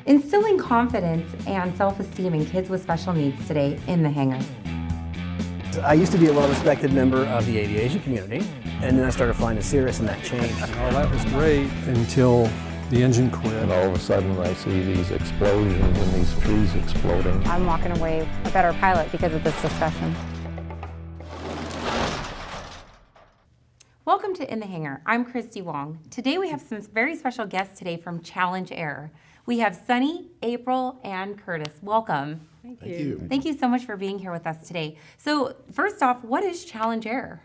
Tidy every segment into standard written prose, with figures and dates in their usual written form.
Instilling confidence and self-esteem in kids with special needs today in the hangar. I used to be a well-respected member of the aviation community, and then I started flying a Cirrus, and that changed. Oh, that was great until the engine quit. And all of a sudden I see these explosions and these trees exploding. I'm walking away a better pilot because of this discussion. Welcome to In the Hangar. I'm Christy Wong. Today we have some very special guests today from Challenge Air. We have Sunny, April, and Curtis. Welcome. Thank you. Thank you so much for being here with us today. So first off, what is Challenge Air?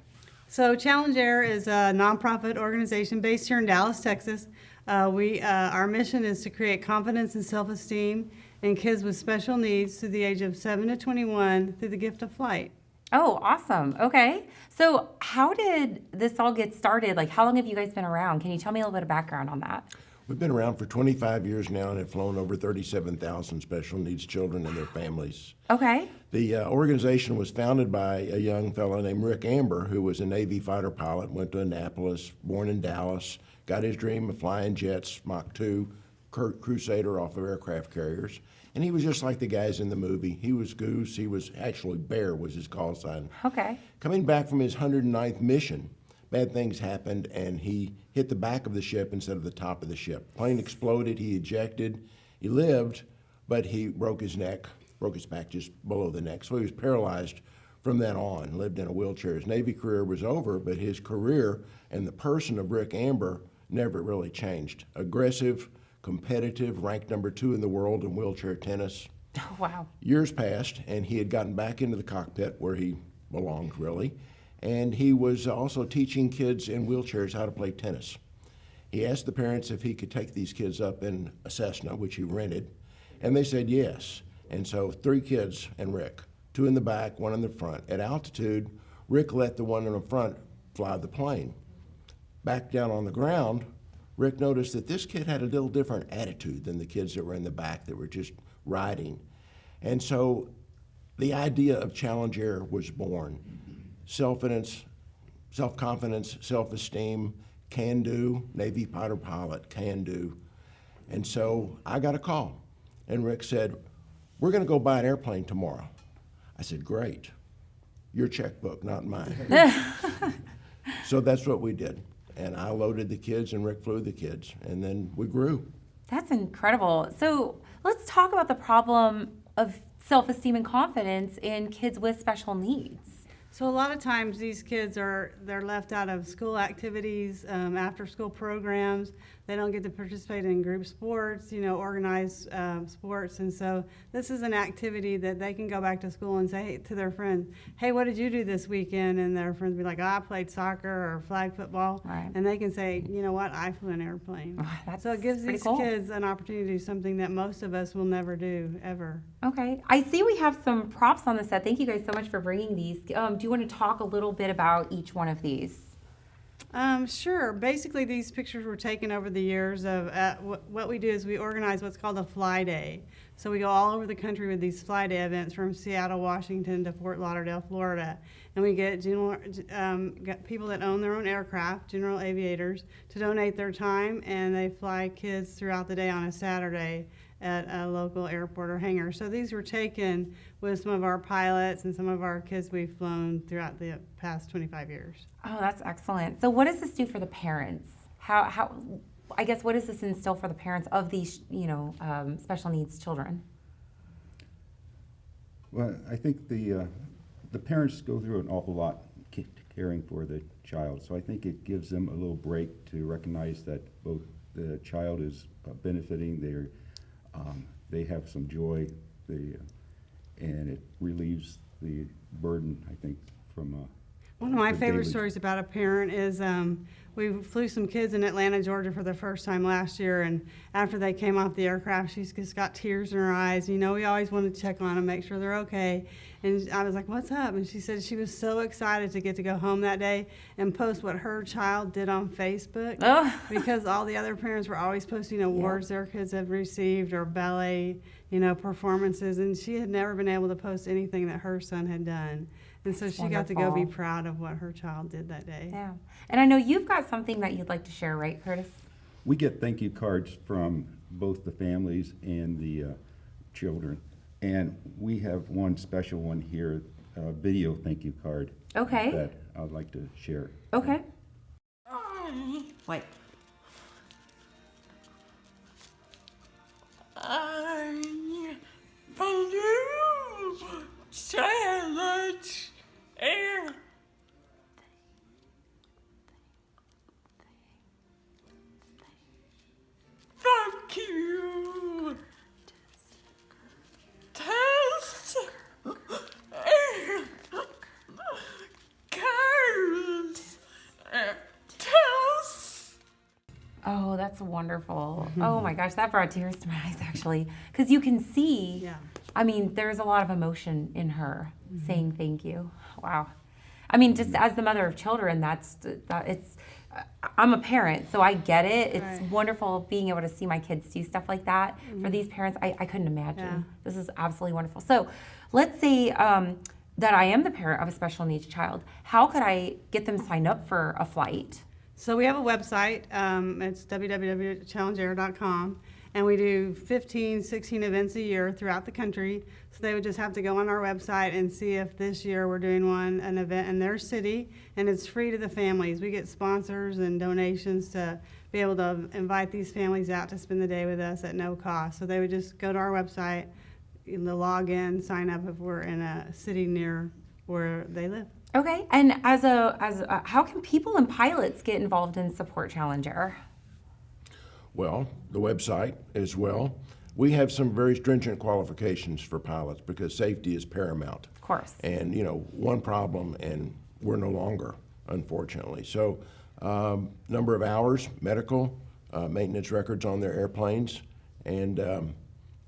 So Challenge Air is a nonprofit organization based here in Dallas, Texas. Our mission is to create confidence and self-esteem in kids with special needs through the age of 7 to 21 through the gift of flight. Oh, awesome. Okay. So how did this all get started? Like, how long have you guys been around? Can you tell me a little bit of background on that? We've been around for 25 years now and have flown over 37,000 special needs children and their families. Okay. The organization was founded by a young fellow named Rick Amber, who was a Navy fighter pilot, went to Annapolis, born in Dallas, got his dream of flying jets, Mach 2, Crusader off of aircraft carriers. And he was just like the guys in the movie. He was Goose, he was actually Bear was his call sign. Okay. Coming back from his 109th mission, bad things happened and he hit the back of the ship instead of the top of the ship. Plane exploded, he ejected, he lived, but he broke his neck, broke his back just below the neck. So he was paralyzed from then on, lived in a wheelchair. His Navy career was over, but his career and the person of Rick Amber never really changed. Aggressive, competitive, ranked number 2 in the world in wheelchair tennis. Oh, wow. Years passed, and he had gotten back into the cockpit where he belonged, really. And he was also teaching kids in wheelchairs how to play tennis. He asked the parents if he could take these kids up in a Cessna, which he rented, and they said yes. And so 3 kids and Rick, 2 in the back, 1 in the front. At altitude, Rick let the one in the front fly the plane. Back down on the ground, Rick noticed that this kid had a little different attitude than the kids that were in the back that were just riding. And so the idea of Challenge Air was born. Self-confidence, self-esteem, can do, Navy fighter pilot, can do. And so I got a call, and Rick said, "We're gonna go buy an airplane tomorrow." I said, "Great, your checkbook, not mine." So that's what we did. And I loaded the kids and Rick flew the kids, and then we grew. That's incredible. So let's talk about the problem of self-esteem and confidence in kids with special needs. So a lot of times these kids they're left out of school activities, after school programs. They don't get to participate in group sports, organized sports. And so this is an activity that they can go back to school and say to their friends, "Hey, what did you do this weekend?" And their friends be like, "Oh, I played soccer or flag football." Right. And they can say, "You know what, I flew an airplane." So it gives these kids an opportunity to do something that most of us will never do, ever. Okay. I see we have some props on the set. Thank you guys so much for bringing these. Do you want to talk a little bit about each one of these? Sure. Basically, these pictures were taken over the years of what we do is we organize what's called a Fly Day. So we go all over the country with these Fly Day events from Seattle, Washington to Fort Lauderdale, Florida. And we get people that own their own aircraft, general aviators, to donate their time, and they fly kids throughout the day on a Saturday at a local airport or hangar. So these were taken with some of our pilots and some of our kids we've flown throughout the past 25 years. Oh, that's excellent. So what does this do for the parents? I guess, what does this instill for the parents of these, special needs children? Well, I think the parents go through an awful lot caring for the child, so I think it gives them a little break to recognize that both the child is benefiting, they have some joy, and it relieves the burden, I think, from one of my favorite daily stories about a parent is we flew some kids in Atlanta, Georgia for the first time last year, and after they came off the aircraft, she's just got tears in her eyes. We always want to check on them, make sure they're okay. And I was like, "What's up?" And she said she was so excited to get to go home that day and post what her child did on Facebook. Because all the other parents were always posting awards their kids have received or ballet, performances, and she had never been able to post anything that her son had done. And so she got to go be proud of what her child did that day. Yeah. And I know you've got something that you'd like to share, right, Curtis? We get thank you cards from both the families and the children. And we have one special one here, a video thank you card Okay. that I'd like to share. Okay. Wait. Challenge air. Thank you. Test. Cards. Test. Oh, that's wonderful. Oh my gosh, that brought tears to my eyes actually. Because you can see, Yeah. I mean, there's a lot of emotion in her saying thank you. Wow. I mean, just as the mother of children, I'm a parent, so I get it. It's Right. wonderful being able to see my kids do stuff like that. For these parents, I couldn't imagine. Yeah. This is absolutely wonderful. So let's say that I am the parent of a special needs child. How could I get them signed up for a flight? So we have a website. It's www.challengeair.com. And we do 15, 16 events a year throughout the country. So they would just have to go on our website and see if this year we're doing an event in their city. And it's free to the families. We get sponsors and donations to be able to invite these families out to spend the day with us at no cost. So they would just go to our website, log in, sign up if we're in a city near where they live. Okay, and how can people and pilots get involved in Support Challenger? Well, the website as well. We have some very stringent qualifications for pilots because safety is paramount. Of course. And, one problem and we're no longer, unfortunately. So, number of hours, medical, maintenance records on their airplanes. And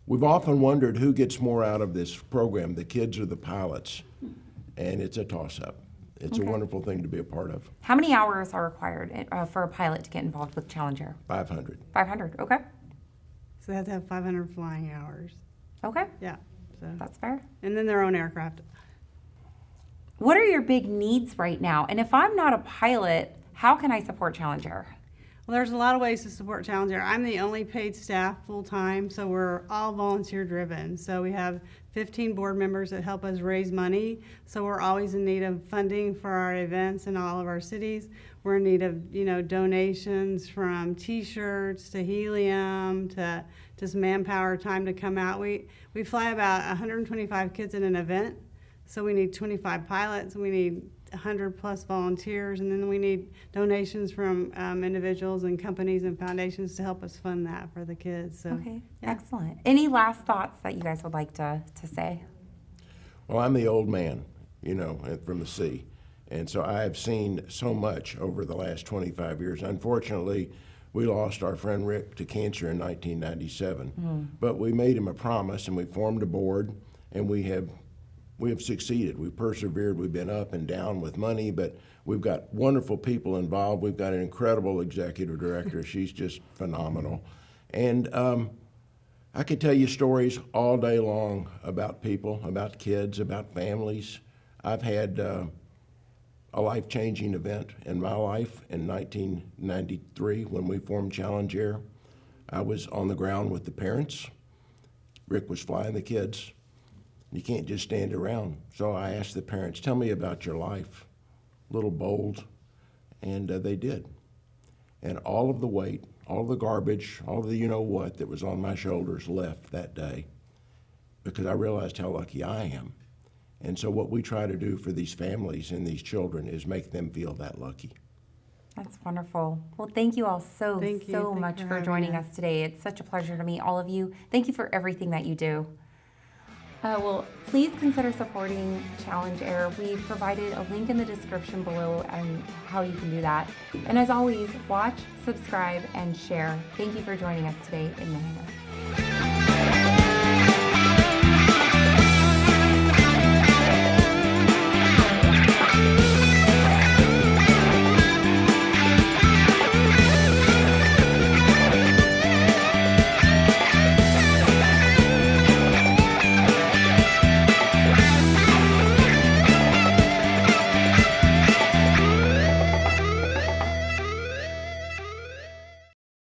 we've often wondered who gets more out of this program, the kids or the pilots. And it's a toss-up. It's a wonderful thing to be a part of. How many hours are required for a pilot to get involved with Challenger? 500. 500, okay. So they have to have 500 flying hours. Okay, Yeah. So. that's fair. And then their own aircraft. What are your big needs right now? And if I'm not a pilot, how can I support Challenger? Well, there's a lot of ways to support Challenger. I'm the only paid staff full-time, so we're all volunteer-driven. So we have 15 board members that help us raise money. So we're always in need of funding for our events in all of our cities. We're in need of, donations from T-shirts to helium to just manpower time to come out. We fly about 125 kids in an event, so we need 25 pilots. We need 100 plus volunteers, and then we need donations from individuals and companies and foundations to help us fund that for the kids. So, Okay, yeah. excellent. Any last thoughts that you guys would like to say? Well, I'm the old man, from the sea. And so I have seen so much over the last 25 years. Unfortunately, we lost our friend Rick to cancer in 1997. But we made him a promise, and we formed a board, and we have succeeded. We've persevered. We've been up and down with money, but we've got wonderful people involved. We've got an incredible executive director. She's just phenomenal. And I could tell you stories all day long about people, about kids, about families. I've had a life-changing event in my life in 1993 when we formed Challenge Air. I was on the ground with the parents. Rick was flying the kids. You can't just stand around. So I asked the parents, tell me about your life. A little bold. And they did. And all of the weight, all the garbage, all the you-know-what that was on my shoulders left that day because I realized how lucky I am. And so what we try to do for these families and these children is make them feel that lucky. That's wonderful. Well, thank you all so Thank you. Thank much you for for joining having us today. It's such a pleasure to meet all of you. Thank you for everything that you do. Well, please consider supporting Challenge Air. We've provided a link in the description below and how you can do that. And as always, watch, subscribe, and share. Thank you for joining us today in the Hangar.